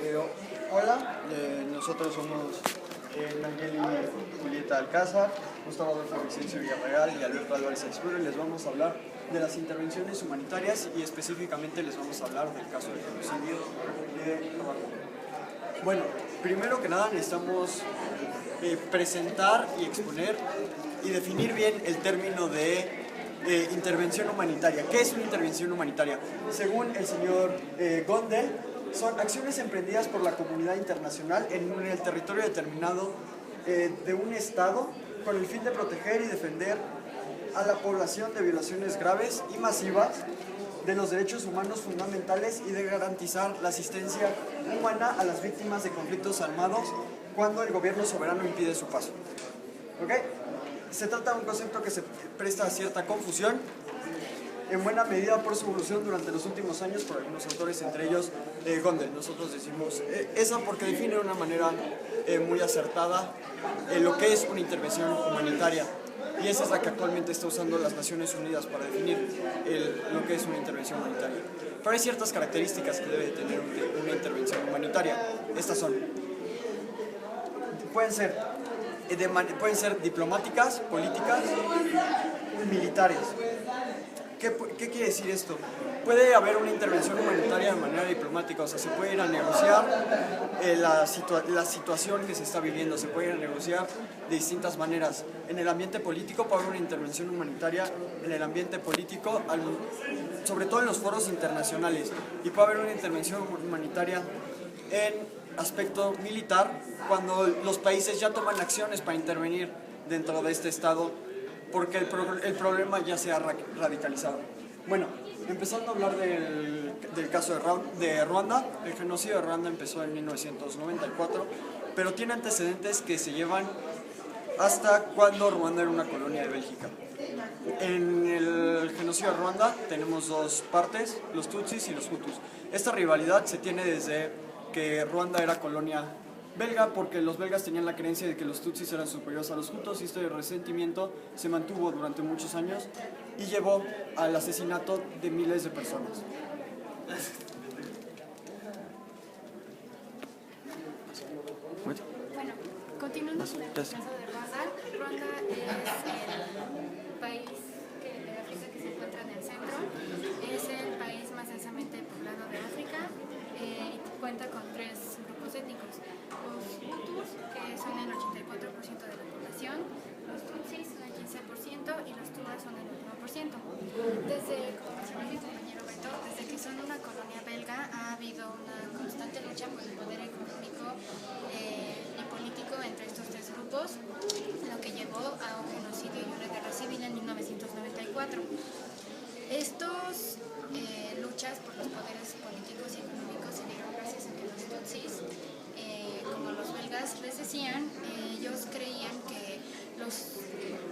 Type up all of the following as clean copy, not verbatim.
Eh, Hola, nosotros somos Nayeli Julieta Alcázar, Gustavo Adolfo Vicencio Villarreal y Alberto Álvarez Aispuro, y les vamos a hablar de las intervenciones humanitarias y específicamente les vamos a hablar del caso del genocidio de Ruanda. Bueno, primero que nada necesitamos presentar y exponer y definir bien el término de intervención humanitaria. ¿Qué es una intervención humanitaria? Según el señor Gondel, son acciones emprendidas por la comunidad internacional en el territorio determinado de un Estado con el fin de proteger y defender a la población de violaciones graves y masivas de los derechos humanos fundamentales y de garantizar la asistencia humana a las víctimas de conflictos armados cuando el gobierno soberano impide su paso. ¿Ok? Se trata de un concepto que se presta a cierta confusión, en buena medida por su evolución durante los últimos años por algunos autores, entre ellos Gondel. Nosotros decimos esa porque define de una manera muy acertada lo que es una intervención humanitaria. Y esa es la que actualmente está usando las Naciones Unidas para definir lo que es una intervención humanitaria. Pero hay ciertas características que debe tener una intervención humanitaria. Estas son, pueden ser diplomáticas, políticas, militares. ¿Qué quiere decir esto? Puede haber una intervención humanitaria de manera diplomática, o sea, se puede ir a negociar la situación que se está viviendo, se puede ir a negociar de distintas maneras. En el ambiente político puede haber una intervención humanitaria, en el ambiente político, sobre todo en los foros internacionales, y puede haber una intervención humanitaria en aspecto militar, cuando los países ya toman acciones para intervenir dentro de este estado, porque el problema ya se ha radicalizado. Bueno, empezando a hablar del caso de Ruanda, el genocidio de Ruanda empezó en 1994, pero tiene antecedentes que se llevan hasta cuando Ruanda era una colonia de Bélgica. En el genocidio de Ruanda tenemos dos partes, los Tutsis y los Hutus. Esta rivalidad se tiene desde que Ruanda era colonia belga, porque los belgas tenían la creencia de que los tutsis eran superiores a los hutus, y este resentimiento se mantuvo durante muchos años y llevó al asesinato de miles de personas. Bueno, continuando con el caso de Ruanda. Ruanda es el país de África que se encuentra en el centro, es el país más densamente poblado de África y cuenta con tres grupos étnicos: los Hutus, que son el 84% de la población, los Tutsis son el 15% y los Tuas son el 1%. Como mencionó mi compañero Beto, desde que son una colonia belga ha habido una constante lucha por el poder económico y político entre estos tres grupos, lo que llevó a un genocidio y una guerra civil en 1994. Estos luchas por los poderes políticos y económicos se dieron gracias a que los Tutsis, como los belgas les decían, ellos creían que los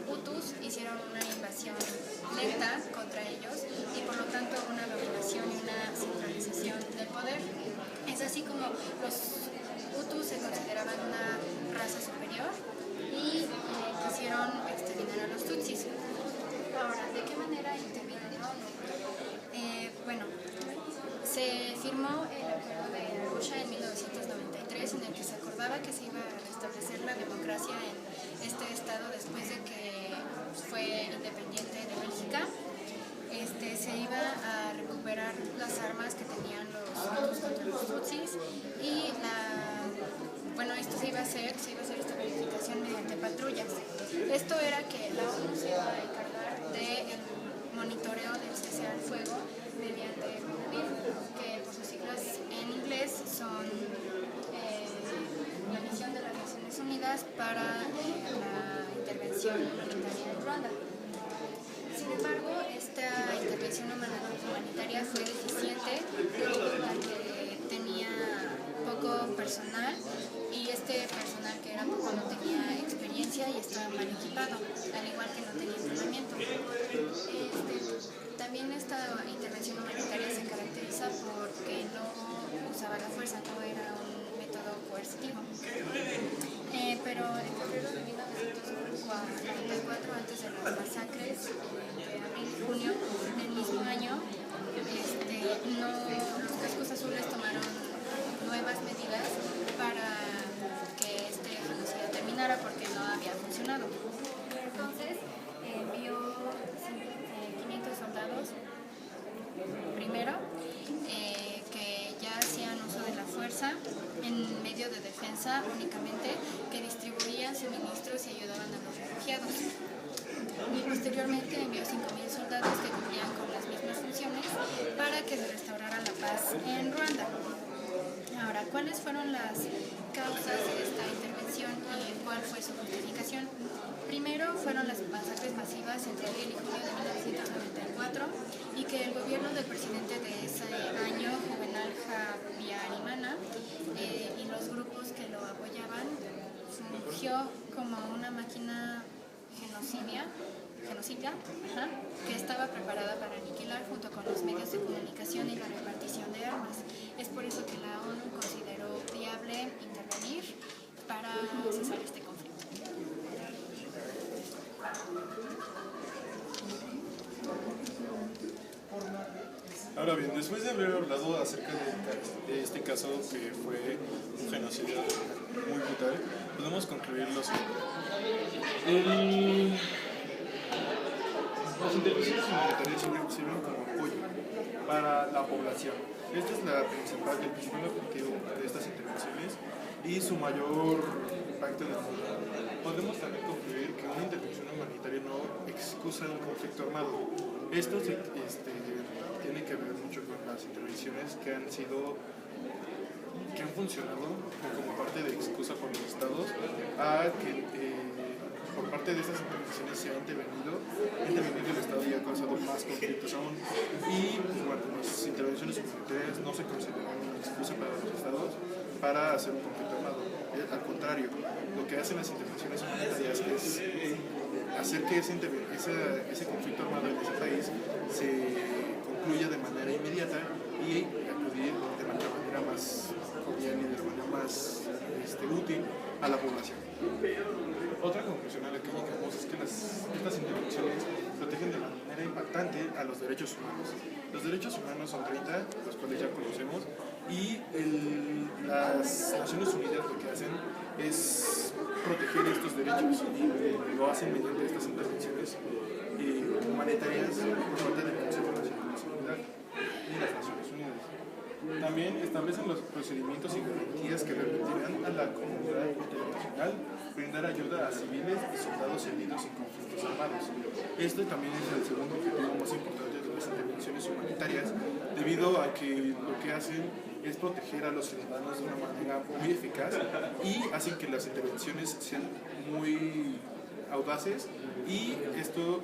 Hutus hicieron una invasión lenta contra ellos y por lo tanto una dominación y una centralización del poder. Es así como los Hutus se consideraban una raza superior y quisieron exterminar a los Tutsis. Ahora, ¿de qué manera intervinieron? Bueno, se firmó el acuerdo de Arusha en 1993, en el que se acordaba que se iba a restablecer la democracia en este estado después de que fue independiente de Bélgica. Se iba a recuperar las armas que tenían los Hutus contra los Tutsis y esto se iba a hacer esta verificación mediante patrullas. Esto era que la ONU se iba a encargar del monitoreo del cese al fuego mediante UNAMIR, que por sus siglas en inglés son la misión de las Naciones Unidas para la intervención humanitaria en Ruanda. Sin embargo, esta intervención humanitaria fue deficiente debido a que tenía poco personal, y este personal que era poco no tenía experiencia y estaba mal equipado, al igual que no tenía entrenamiento. También esta intervención humanitaria se caracteriza porque no usaba la fuerza, no era un método coercitivo. Pero en febrero de 1994, antes de las masacres de abril y junio del mismo año, los cascos azules tomaron nuevas medidas fuerza en medio de defensa únicamente, que distribuían suministros y ayudaban a los refugiados. Y posteriormente envió 5.000 soldados que cumplían con las mismas funciones para que se restaurara la paz en Ruanda. Ahora, ¿cuáles fueron las causas de esta intervención y cuál fue su justificación? Primero fueron las masacres masivas entre abril y junio de 1994 y que el gobierno del presidente de ese año, Juvenal Habyarimana, y los grupos que lo apoyaban, fungió como una máquina genocida, que estaba preparada para aniquilar junto con los medios de comunicación y la repartición de armas. Es por eso que la ONU consideró viable intervenir para cesar este conflicto. Ahora bien, después de haber hablado acerca de este caso que fue un genocidio muy brutal, podemos concluir lo siguiente. Las intervenciones humanitarias sirven como apoyo para la población. Este es el principal objetivo de estas intervenciones y su mayor impacto en el mundo. Podemos también concluir que una intervención humanitaria no excusa el conflicto armado. Esto tiene que ver mucho con las intervenciones que han funcionado como parte de excusa por los estados a que por parte de estas intervenciones se ha intervenido el Estado y ha causado más conflictos aún. Y bueno, las intervenciones humanitarias no se consideran una excusa para los estados para hacer un conflicto armado. Al contrario, lo que hacen las intervenciones humanitarias es hacer que ese conflicto armado en ese país se concluya de manera inmediata y acudir de manera más cordial y de manera más útil a la población. Otra conclusión a la que llegamos es que estas intervenciones protegen de manera impactante a los derechos humanos. Los derechos humanos son 30, los cuales ya conocemos, y las Naciones Unidas lo que hacen es proteger estos derechos y lo hacen mediante estas intervenciones humanitarias por parte del Consejo Nacional de Seguridad y las Naciones Unidas. También establecen los procedimientos y garantías que permitirán a la comunidad internacional brindar ayuda a civiles y soldados heridos en conflictos armados. Esto también es el segundo objetivo más importante de las intervenciones humanitarias, debido a que lo que hacen es proteger a los ciudadanos de una manera muy eficaz y hacen que las intervenciones sean muy audaces, y esto